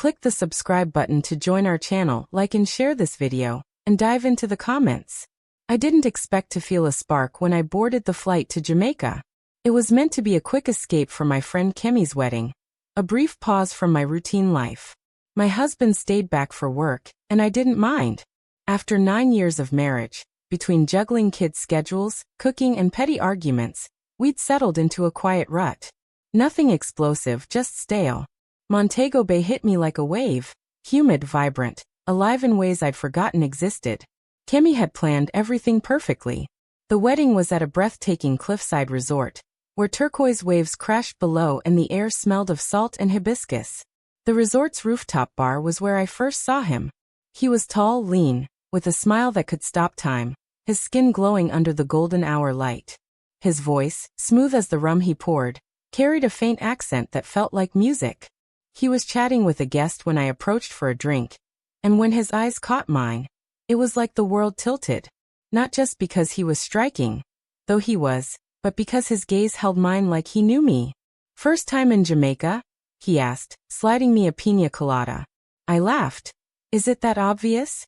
Click the subscribe button to join our channel, like and share this video, and dive into the comments. I didn't expect to feel a spark when I boarded the flight to Jamaica. It was meant to be a quick escape from my friend Kemi's wedding. A brief pause from my routine life. My husband stayed back for work, and I didn't mind. After 9 years of marriage, between juggling kids' schedules, cooking and petty arguments, we'd settled into a quiet rut. Nothing explosive, just stale. Montego Bay hit me like a wave, humid, vibrant, alive in ways I'd forgotten existed. Kemi had planned everything perfectly. The wedding was at a breathtaking cliffside resort, where turquoise waves crashed below and the air smelled of salt and hibiscus. The resort's rooftop bar was where I first saw him. He was tall, lean, with a smile that could stop time, his skin glowing under the golden hour light. His voice, smooth as the rum he poured, carried a faint accent that felt like music. He was chatting with a guest when I approached for a drink, and when his eyes caught mine, it was like the world tilted. Not just because he was striking, though he was, but because his gaze held mine like he knew me. "First time in Jamaica?" he asked, sliding me a piña colada. I laughed. "Is it that obvious?"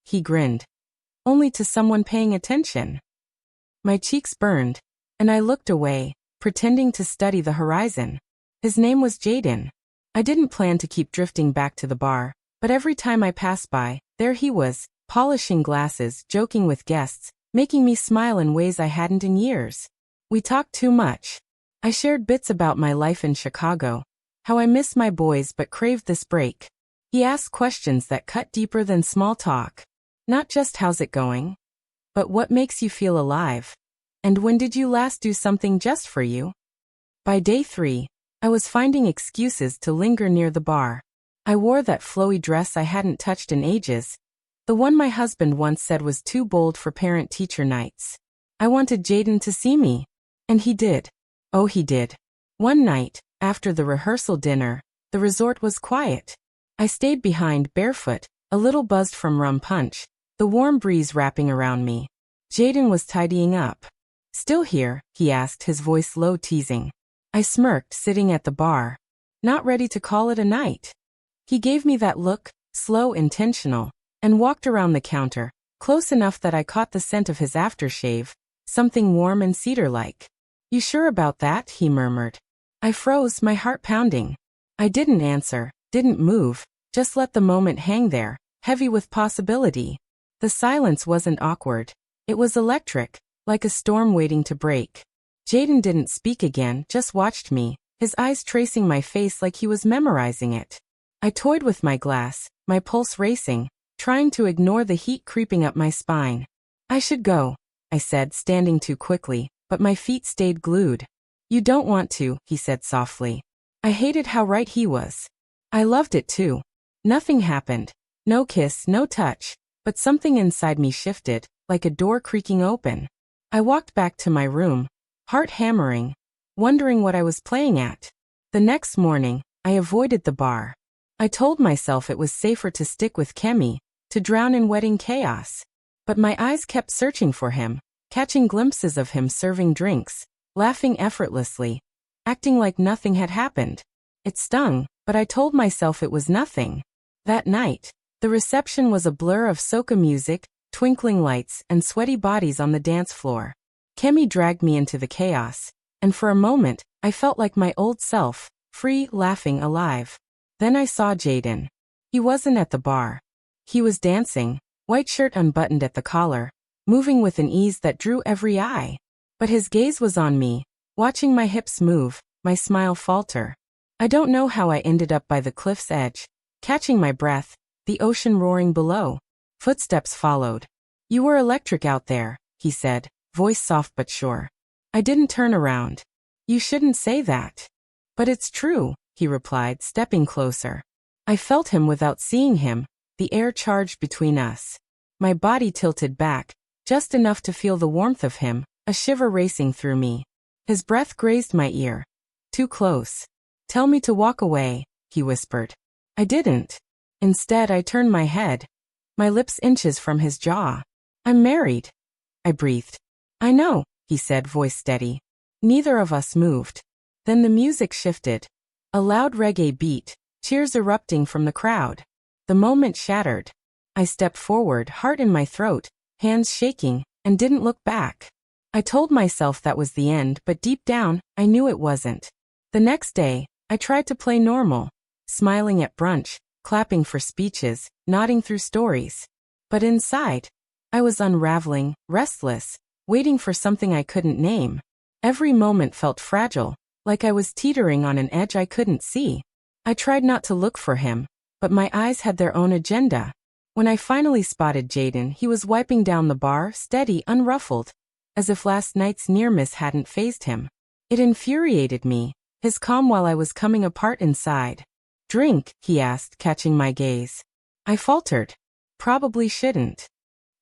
He grinned. "Only to someone paying attention." My cheeks burned, and I looked away, pretending to study the horizon. His name was Jaden. I didn't plan to keep drifting back to the bar, but every time I passed by, there he was, polishing glasses, joking with guests, making me smile in ways I hadn't in years. We talked too much. I shared bits about my life in Chicago, how I miss my boys but craved this break. He asked questions that cut deeper than small talk. Not just "how's it going?" but "what makes you feel alive?" and "when did you last do something just for you?" By day 3, I was finding excuses to linger near the bar. I wore that flowy dress I hadn't touched in ages, the one my husband once said was too bold for parent-teacher nights. I wanted Jaden to see me. And he did. Oh, he did. One night, after the rehearsal dinner, the resort was quiet. I stayed behind, barefoot, a little buzzed from rum punch, the warm breeze wrapping around me. Jaden was tidying up. "Still here?" he asked, his voice low, teasing. I smirked, sitting at the bar, not ready to call it a night. He gave me that look, slow, intentional, and walked around the counter, close enough that I caught the scent of his aftershave, something warm and cedar-like. "You sure about that?" he murmured. I froze, my heart pounding. I didn't answer, didn't move, just let the moment hang there, heavy with possibility. The silence wasn't awkward. It was electric, like a storm waiting to break. Jaden didn't speak again, just watched me, his eyes tracing my face like he was memorizing it. I toyed with my glass, my pulse racing, trying to ignore the heat creeping up my spine. "I should go," I said, standing too quickly, but my feet stayed glued. "You don't want to," he said softly. I hated how right he was. I loved it too. Nothing happened. No kiss, no touch, but something inside me shifted, like a door creaking open. I walked back to my room, heart hammering, wondering what I was playing at. The next morning, I avoided the bar. I told myself it was safer to stick with Kemi, to drown in wedding chaos. But my eyes kept searching for him, catching glimpses of him serving drinks, laughing effortlessly, acting like nothing had happened. It stung, but I told myself it was nothing. That night, the reception was a blur of soca music, twinkling lights, and sweaty bodies on the dance floor. Kemi dragged me into the chaos, and for a moment, I felt like my old self, free, laughing, alive. Then I saw Jaden. He wasn't at the bar. He was dancing, white shirt unbuttoned at the collar, moving with an ease that drew every eye. But his gaze was on me, watching my hips move, my smile falter. I don't know how I ended up by the cliff's edge, catching my breath, the ocean roaring below. Footsteps followed. "You were electric out there," he said, voice soft but sure. I didn't turn around. "You shouldn't say that." "But it's true," he replied, stepping closer. I felt him without seeing him, the air charged between us. My body tilted back, just enough to feel the warmth of him, a shiver racing through me. His breath grazed my ear. Too close. "Tell me to walk away," he whispered. I didn't. Instead, I turned my head, my lips inches from his jaw. "I'm married," I breathed. "I know," he said, voice steady. Neither of us moved. Then the music shifted. A loud reggae beat, cheers erupting from the crowd. The moment shattered. I stepped forward, heart in my throat, hands shaking, and didn't look back. I told myself that was the end, but deep down, I knew it wasn't. The next day, I tried to play normal, smiling at brunch, clapping for speeches, nodding through stories. But inside, I was unraveling, restless, waiting for something I couldn't name. Every moment felt fragile, like I was teetering on an edge I couldn't see. I tried not to look for him, but my eyes had their own agenda. When I finally spotted Jaden, he was wiping down the bar, steady, unruffled, as if last night's near-miss hadn't fazed him. It infuriated me, his calm while I was coming apart inside. "Drink?" he asked, catching my gaze. I faltered. "Probably shouldn't."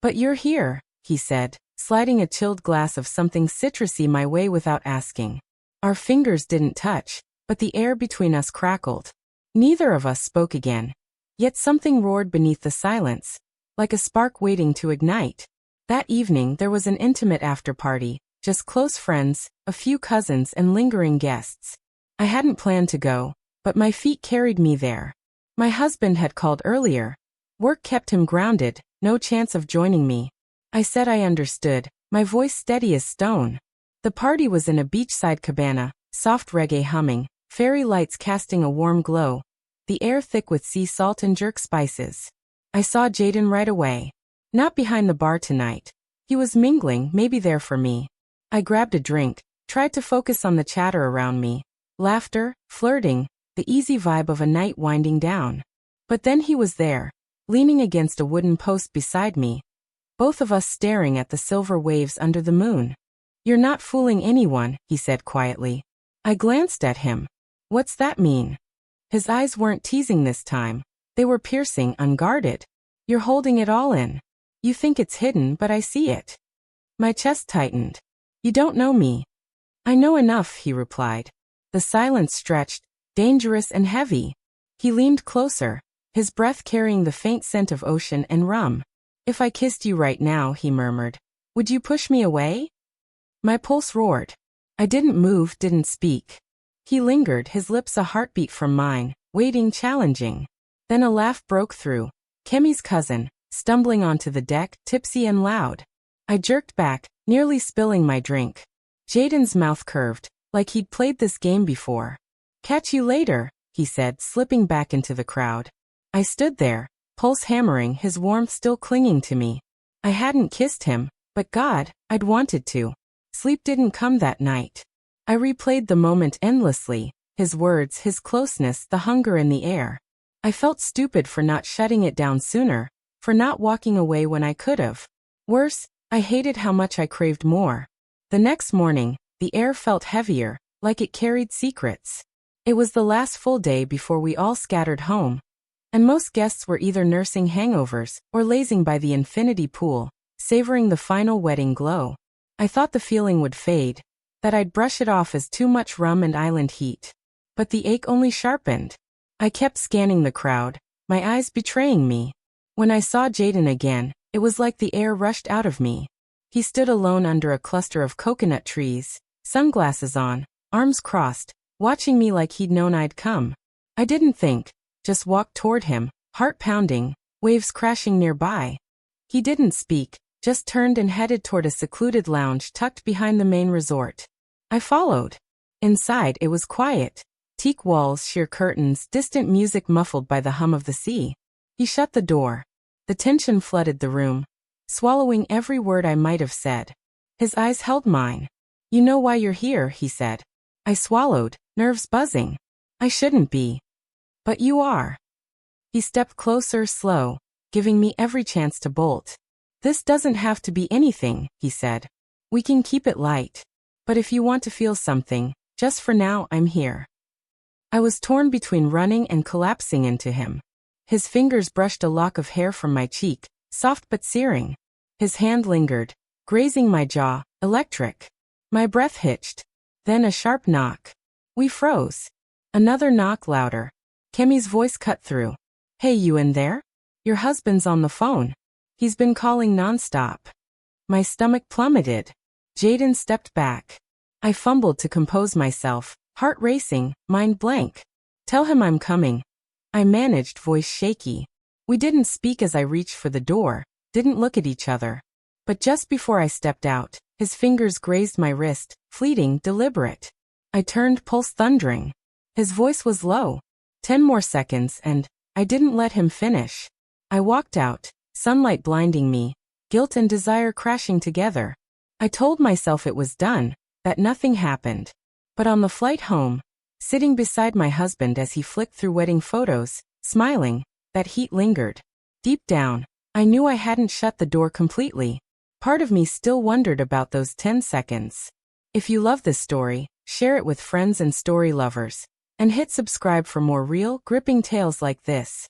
"But you're here," he said, sliding a chilled glass of something citrusy my way without asking. Our fingers didn't touch, but the air between us crackled. Neither of us spoke again. Yet something roared beneath the silence, like a spark waiting to ignite. That evening there was an intimate after-party, just close friends, a few cousins and lingering guests. I hadn't planned to go, but my feet carried me there. My husband had called earlier. Work kept him grounded, no chance of joining me. I said I understood, my voice steady as stone. The party was in a beachside cabana, soft reggae humming, fairy lights casting a warm glow, the air thick with sea salt and jerk spices. I saw Jaden right away. Not behind the bar tonight. He was mingling, maybe there for me. I grabbed a drink, tried to focus on the chatter around me. Laughter, flirting, the easy vibe of a night winding down. But then he was there, leaning against a wooden post beside me, both of us staring at the silver waves under the moon. "You're not fooling anyone," he said quietly. I glanced at him. "What's that mean?" His eyes weren't teasing this time. They were piercing, unguarded. "You're holding it all in. You think it's hidden, but I see it." My chest tightened. "You don't know me." "I know enough," he replied. The silence stretched, dangerous and heavy. He leaned closer, his breath carrying the faint scent of ocean and rum. "If I kissed you right now," he murmured, "would you push me away?" My pulse roared. I didn't move, didn't speak. He lingered, his lips a heartbeat from mine, waiting, challenging. Then a laugh broke through. Kemi's cousin, stumbling onto the deck, tipsy and loud. I jerked back, nearly spilling my drink. Jaden's mouth curved, like he'd played this game before. "Catch you later," he said, slipping back into the crowd. I stood there, pulse hammering, his warmth still clinging to me. I hadn't kissed him, but God, I'd wanted to. Sleep didn't come that night. I replayed the moment endlessly, his words, his closeness, the hunger in the air. I felt stupid for not shutting it down sooner, for not walking away when I could've. Worse, I hated how much I craved more. The next morning, the air felt heavier, like it carried secrets. It was the last full day before we all scattered home, and most guests were either nursing hangovers or lazing by the infinity pool, savoring the final wedding glow. I thought the feeling would fade, that I'd brush it off as too much rum and island heat. But the ache only sharpened. I kept scanning the crowd, my eyes betraying me. When I saw Jaden again, it was like the air rushed out of me. He stood alone under a cluster of coconut trees, sunglasses on, arms crossed, watching me like he'd known I'd come. I didn't think, just walked toward him, heart pounding, waves crashing nearby. He didn't speak, just turned and headed toward a secluded lounge tucked behind the main resort. I followed. Inside, it was quiet. Teak walls, sheer curtains, distant music muffled by the hum of the sea. He shut the door. The tension flooded the room, swallowing every word I might have said. His eyes held mine. "You know why you're here," he said. I swallowed, nerves buzzing. "I shouldn't be." "But you are." He stepped closer, slow, giving me every chance to bolt. "This doesn't have to be anything," he said. "We can keep it light. But if you want to feel something, just for now, I'm here." I was torn between running and collapsing into him. His fingers brushed a lock of hair from my cheek, soft but searing. His hand lingered, grazing my jaw, electric. My breath hitched. Then a sharp knock. We froze. Another knock, louder. Kemi's voice cut through. "Hey, you in there? Your husband's on the phone. He's been calling nonstop." My stomach plummeted. Jaden stepped back. I fumbled to compose myself, heart racing, mind blank. "Tell him I'm coming," I managed, voice shaky. We didn't speak as I reached for the door, didn't look at each other. But just before I stepped out, his fingers grazed my wrist, fleeting, deliberate. I turned, pulse thundering. His voice was low. 10 more seconds and I didn't let him finish. I walked out, sunlight blinding me, guilt and desire crashing together. I told myself it was done, that nothing happened. But on the flight home, sitting beside my husband as he flicked through wedding photos, smiling, that heat lingered. Deep down, I knew I hadn't shut the door completely. Part of me still wondered about those 10 seconds. If you love this story, share it with friends and story lovers. And hit subscribe for more real, gripping tales like this.